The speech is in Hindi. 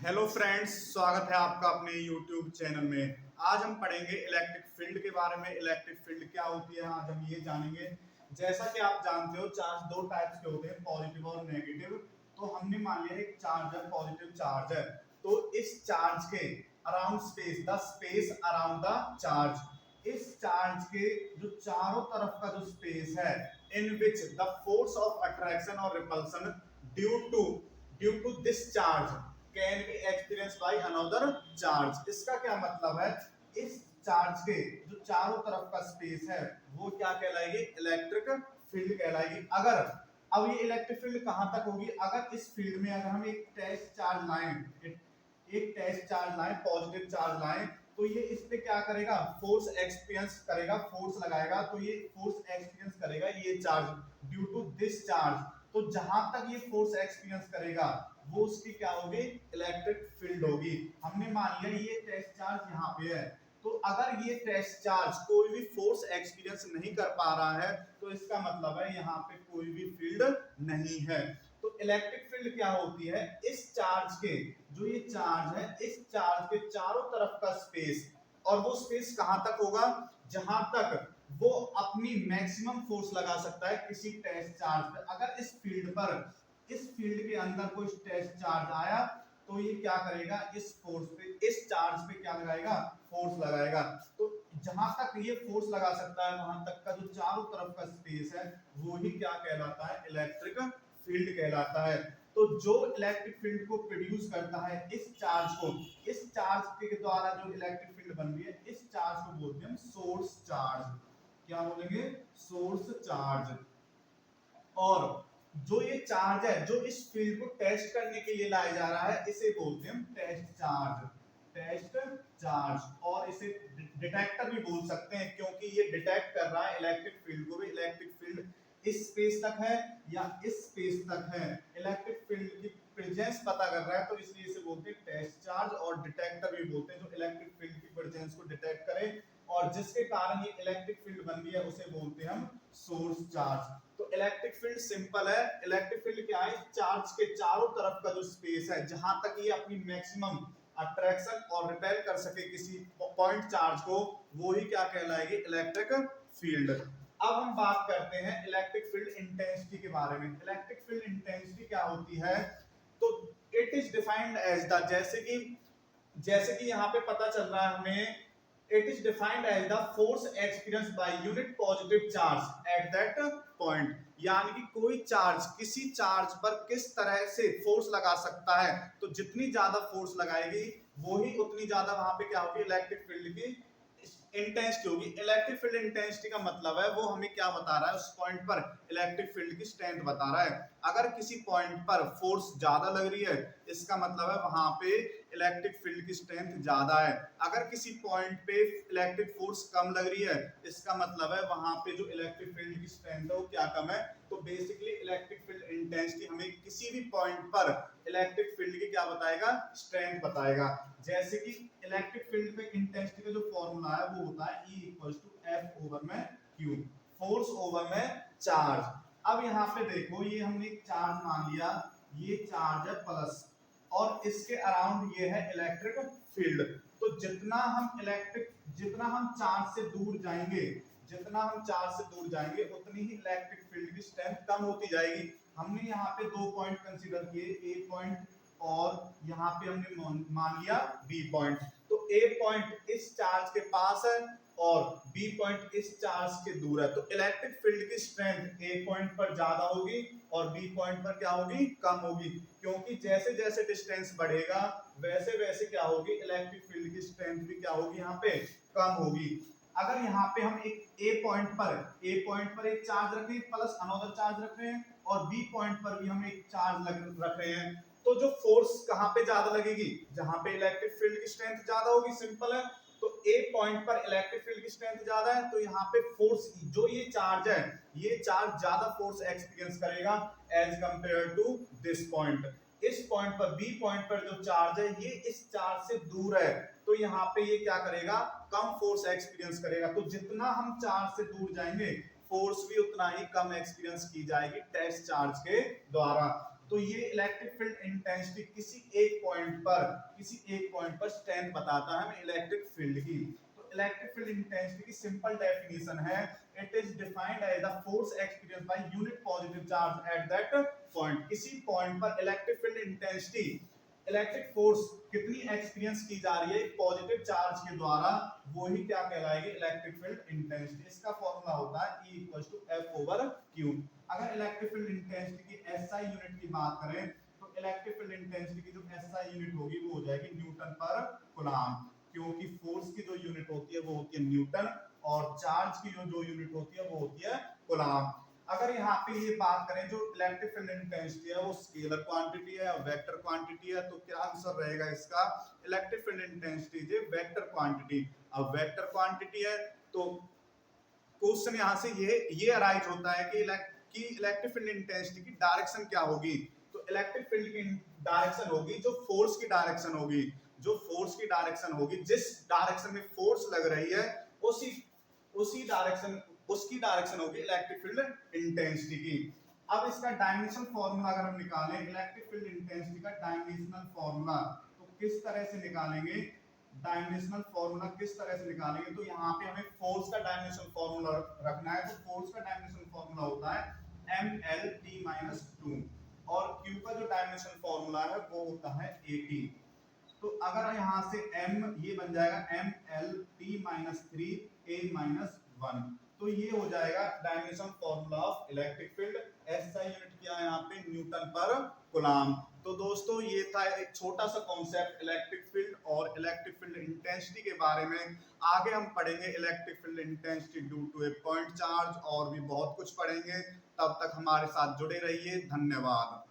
हेलो फ्रेंड्स, स्वागत है आपका अपने यूट्यूब चैनल में। आज हम पढ़ेंगे इलेक्ट्रिक फील्ड के बारे में। इलेक्ट्रिक फील्ड क्या होती है आज हम ये जानेंगे। जैसा कि आप जानते हो, चार्ज दो टाइप्स के होते हैं, पॉजिटिव और नेगेटिव। तो हमने मान लिया एक चार्ज है, पॉजिटिव चार्ज है, तो इस चार्ज के around space, the space around the charge, इस चार्ज के जो चारों तरफ का जो स्पेस है, in which the force of attraction और repulsion due to this charge can be experience by another charge. इसका क्या मतलब है, इस चार्ज के जो चारों तरफ का स्पेस है वो क्या कहलाएगी, इलेक्ट्रिक फील्ड कहलाएगी। अगर अब ये इलेक्ट्रिक फील्ड कहां तक होगी, अगर इस फील्ड में अगर हम एक टेस्ट चार्ज लाएं, एक टेस्ट चार्ज लाएं, पॉजिटिव चार्ज लाएं, तो ये इस पे क्या करेगा, फोर्स एक्सपीरियंस करेगा, फोर्स लगाएगा, तो ये फोर्स एक्सपीरियंस करेगा ये charge due to this charge. तो जहां तक ये फोर्स एक्सपीरियंस करेगा वो उसकी क्या होगी, इलेक्ट्रिक फील्ड होगी। हमने मान लिया ये टेस्ट चार्ज यहाँ पे है, तो अगर ये टेस्ट चार्ज कोई भी फोर्स एक्सपीरियंस नहीं कर पा रहा है तो इसका मतलब है यहाँ पे कोई भी फील्ड नहीं है। तो इलेक्ट्रिक फील्ड क्या होती है, इस चार्ज के, जो ये चार्ज है, इस चार्ज के चारों तरफ का स्पेस, और वो स्पेस कहां तक होगा, जहां तक वो अपनी मैक्सिमम फोर्स लगा सकता है किसी टेस्ट चार्ज पे। अगर इस फील्ड पर, इस फील्ड के अंदर कोई टेस्ट चार्ज आया तो ये क्या करेगा, इस फोर्स पे, इस चार्ज पे क्या लगाएगा, फोर्स लगाएगा। तो जहां तक ये फोर्स लगा सकता है वहां तक का जो चारों तरफ का स्पेस है वो ही क्या कहलाता है, इलेक्ट्रिक फील्ड कहलाता है। तो जो इलेक्ट्रिक फील्ड को प्रोड्यूस करता है, इस चार्ज को, इस चार्ज के द्वारा जो इलेक्ट्रिक फील्ड बन रही है, इस चार्ज को बोलते हैं हम सोर्स चार्ज। क्या बोलेंगे, सोर्स चार्ज। और जो ये चार्ज है जो इस फील्ड को टेस्ट करने के लिए लाया जा रहा है, इसे बोलते हैं हम टेस्ट चार्ज, टेस्ट चार्ज। और इसे डिटेक्टर भी बोल सकते हैं, क्योंकि ये डिटेक्ट कर रहा है इलेक्ट्रिक फील्ड को भी। इलेक्ट्रिक फील्ड इस स्पेस तक है या इस स्पेस तक है, इलेक्ट्रिक फील्ड की प्रेजेंस पता कर रहा है, तो इसलिए इसे बोलते हैं टेस्ट चार्ज। और डिटेक्टर भी बोलते हैं, जो इलेक्ट्रिक फील्ड की प्रेजेंस को डिटेक्ट करे और जिसके कारण ये इलेक्ट्रिक फील्ड बन रही है उसे बोलते हैं हम सोर्स चार्ज। तो इलेक्ट्रिक फील्ड सिंपल है। इलेक्ट्रिक फील्ड क्या है, चार्ज के चारों तरफ का जो स्पेस है, जहां तक ये अपनी मैक्सिमम अट्रैक्शन और रिपेल कर सके किसी पॉइंट चार्ज को, वो ही क्या कहलाएगी, इलेक्ट्रिक फील्ड। अब हम बात करते हैं इलेक्ट्रिक फील्ड इंटेंसिटी के बारे में। इलेक्ट्रिक फील्ड इंटेंसिटी क्या होती है, तो it is defined as the, जैसे कि यहाँ पे पता चल रहा है हमें, it is defined as the force experienced by unit positive charge at that point। यानी कि कोई चार्ज किसी चार्ज पर किस तरह से फोर्स लगा सकता है, तो जितनी ज्यादा फोर्स लगाएगी वो ही उतनी ज्यादा वहां पे क्या होगी, इलेक्ट्रिक फील्ड की इंटेंसिटी होगी। इलेक्ट्रिक फील्ड इंटेंसिटी का मतलब है वो हमें क्या बता रहा है, उस पॉइंट पर इलेक्ट्रिक फील्ड की स्ट्रेंथ बता रहा है। अगर किसी पॉइंट पर फोर्स ज्यादा लग रही है, इसका मतलब है वहां पे इलेक्ट्रिक फील्ड की स्ट्रेंथ ज्यादा है। अगर किसी पॉइंट पे इलेक्ट्रिक फोर्स कम लग रही है, इसका मतलब है वहां पे जो इलेक्ट्रिक फील्ड की स्ट्रेंथ है वो क्या कम है। तो बेसिकली इलेक्ट्रिक फील्ड इंटेंसिटी हमें किसी भी पॉइंट पर इलेक्ट्रिक फील्ड की क्या बताएगा, स्ट्रेंथ बताएगा। जैसे कि इलेक्ट्रिक फील्ड पे इंटेंसिटी का जो फॉर्मूला है वो होता है E=F ओवर में Q, फोर्स ओवर में चार्ज। अब यहाँ पे देखो, ये हमने एक चार्ज मान लिया, ये चार्ज है प्लस, और इसके अराउंड ये है इलेक्ट्रिक फील्ड। तो जितना हम चार्ज से दूर जाएंगे, जितना हम चार्ज से दूर जाएंगे उतनी ही इलेक्ट्रिक फील्ड की स्ट्रेंथ कम होती जाएगी। हमने यहाँ पे दो पॉइंट कंसीडर किए, ए पॉइंट और यहाँ पे हमने मान लिया बी पॉइंट। तो ए पॉइंट इस चार्ज के पास है और बी पॉइंट इस चार्ज के दूर है, तो इलेक्ट्रिक फील्ड की स्ट्रेंथ ए पॉइंट पर ज्यादा होगी और बी पॉइंट पर क्या होगी, कम होगी। क्योंकि जैसे जैसे डिस्टेंस बढ़ेगा वैसे वैसे क्या होगी, इलेक्ट्रिक फील्ड की स्ट्रेंथ भी क्या होगी, यहाँ पे कम होगी। अगर यहाँ पे हम एक ए पॉइंट पर एक चार्ज रख रहे हैं, प्लस अनदर चार्ज रख रहे हैं, और बी पॉइंट पर भी हम एक चार्ज रख रहे हैं, तो जो फोर्स कहाँ पे ज्यादा लगेगी, जहां पे इलेक्ट्रिक फील्ड की स्ट्रेंथ ज्यादा होगी, सिंपल है। तो ए पॉइंट पर इलेक्ट्रिक फील्ड की स्ट्रेंथ ज्यादा है, तो यहाँ पे फोर्स, जो ये चार्ज है, ये चार्ज ज्यादा फोर्स एक्सपीरियंस करेगा as compare to this point. इस पॉइंट पर, बी पॉइंट पर जो चार्ज है ये इस चार्ज से दूर है, तो यहाँ पे ये क्या करेगा, कम फोर्स एक्सपीरियंस करेगा। तो जितना हम चार्ज से दूर जाएंगे फोर्स भी उतना ही कम एक्सपीरियंस की जाएगी टेस्ट चार्ज के द्वारा। तो ये इलेक्ट्रिक फील्ड इंटेंसिटी किसी एक पॉइंट पर स्ट्रेंथ बताता है हमें इलेक्ट्रिक फील्ड की। तो इलेक्ट्रिक फील्ड इंटेंसिटी की सिंपल डेफिनेशन है, it is defined as the force experience by unit positive charge at that point. किसी पॉइंट पर electric field intensity, electric force कितनी एक्सपीरियंस की जा रही है पॉजिटिव चार्ज के द्वारा, वो ही क्या कहलाएगी इलेक्ट्रिक फील्ड इंटेंसिटी। इसका फॉर्मूला होता है E = F/Q। अगर इलेक्ट्रिक फील्ड इंटेंसिटी की SI यूनिट की बात करें तो इलेक्ट्रिक फील्ड इंटेंसिटी की जो SI यूनिट होगी वो हो जाएगी न्यूटन पर कूलम्ब, क्योंकि फोर्स की जो यूनिट होती है वो होती है न्यूटन और चार्ज की जो यूनिट होती है वो होती है कूलम्ब। अगर यहाँ पे ये बात करें जो इलेक्ट्रिक फील्ड इंटेंसिटी है वो स्केलर क्वांटिटी है और वेक्टर क्वांटिटी है, तो क्या आंसर रहेगा इसका, electric field intensity is vector quantity. अब वेक्टर क्वांटिटी है तो क्वेश्चन यहाँ से ये अराइज होता है कि इलेक्ट्रिक फील्ड इंटेंसिटी की डायरेक्शन क्या होगी। तो इलेक्ट्रिक फील्ड की डायरेक्शन होगी जो फोर्स की डायरेक्शन होगी, जिस डायरेक्शन में फोर्स लग रही है उसी डायरेक्शन उसकी डायरेक्शन होगी इलेक्ट्रिक फील्ड इंटेंसिटी की। अब इसका डायमेंशनल फॉर्मूला अगर हम निकालें इलेक्ट्रिक फील्ड इंटेंसिटी का डायमेंशनल फॉर्मूला, तो किस तरह से निकालेंगे, तो यहाँ पे हमें फोर्स का डायमेंशनल फॉर्मूला रखना है। तो फोर्स का डायमेंशनल फॉर्मूला होता है MLT-2 और Q का जो डायमेंशनल फॉर्मूला है वो होता है AT। तो अगर यहाँ से M ये बन जाएगा MLT-3A-1, तो ये हो जाएगा dimension formula of electric field. SI unit किया है यहाँ पे न्यूटन पर कूलम्ब। तो दोस्तों ये था एक छोटा सा कॉन्सेप्ट इलेक्ट्रिक फील्ड और इलेक्ट्रिक फील्ड इंटेंसिटी के बारे में। आगे हम पढ़ेंगे electric field intensity due to a point charge और भी बहुत कुछ पढ़ेंगे। तब तक हमारे साथ जुड़े रहिए, धन्यवाद।